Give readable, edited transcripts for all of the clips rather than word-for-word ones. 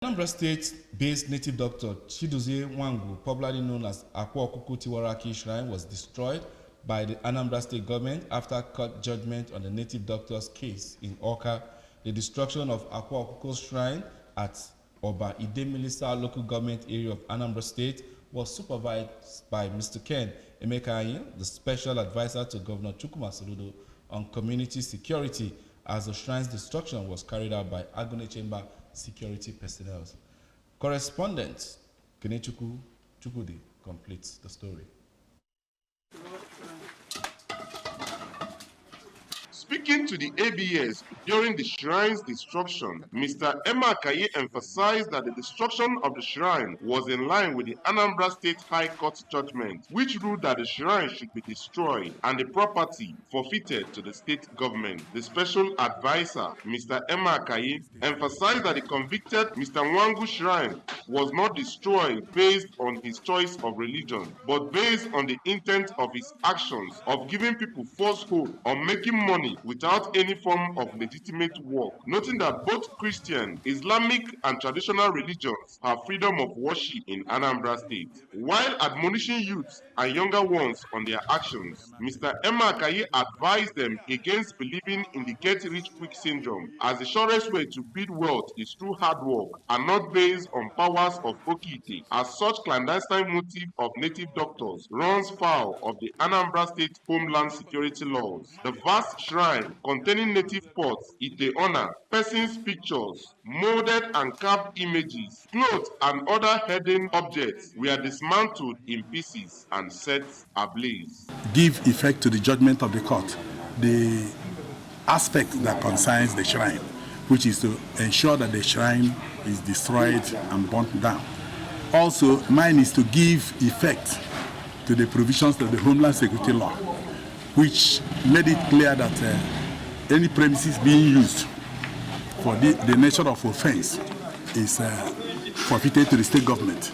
Anambra State-based native doctor Chidozie Nwangu, popularly known as Akwa Okuko Shrine, was destroyed by the Anambra State government after court judgment on the native doctor's case in Awka. The destruction of Akwa Okuko Shrine at Oba Idemilisa local government area of Anambra State was supervised by Mr. Ken Emekaanyi, the special advisor to Governor Soludo on community security, as the shrine's destruction was carried out by Agone Chamber security personnel. Correspondent Kenechukwu Chukwudi completes the story. Speaking to the ABS during the shrine's destruction, Mr. Emekaanyi emphasized that the destruction of the shrine was in line with the Anambra State High Court judgment, which ruled that the shrine should be destroyed and the property forfeited to the state government. The special advisor, Mr. Emekaanyi, emphasized that the convicted Mr. Nwangu shrine was not destroyed based on his choice of religion, but based on the intent of his actions of giving people false hope on making money without any form of legitimate work, noting that both Christian, Islamic, and traditional religions have freedom of worship in Anambra State. While admonishing youths and younger ones on their actions, Mr. Emekaanyi advised them against believing in the get-rich-quick syndrome, as the surest way to build wealth is through hard work and not based on powers of Okite, as such clandestine motive of native doctors runs foul of the Anambra State homeland security laws. The vast shrine containing native pots, ite honor, persons' pictures, molded and carved images, clothes, and other hidden objects were dismantled in pieces and set ablaze. Give effect to the judgment of the court, the aspect that concerns the shrine, which is to ensure that the shrine is destroyed and burnt down. Also, mine is to give effect to the provisions of the Homeland Security Law, which made it clear that any premises being used for the nature of offense is forfeited to the state government.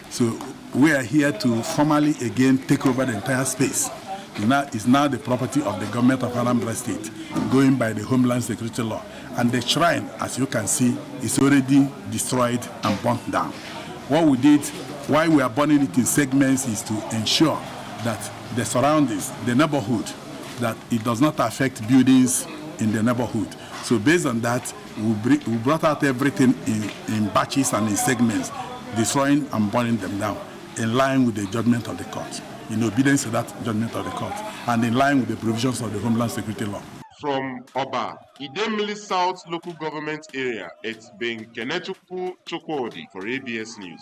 So we are here to formally again take over the entire space. It's now the property of the government of Anambra State, going by the Homeland Security Law. And the shrine, as you can see, is already destroyed and burnt down. What we did, why we are burning it in segments, is to ensure that the surroundings, the neighborhood, that it does not affect buildings in the neighborhood. So based on that, we brought out everything in batches and in segments, destroying and burning them down, in line with the judgment of the court, in obedience to that judgment of the court, and in line with the provisions of the Homeland Security Law. From Oba Idemili South local government area, it's been Kenechukwu Chukwudi for ABS News.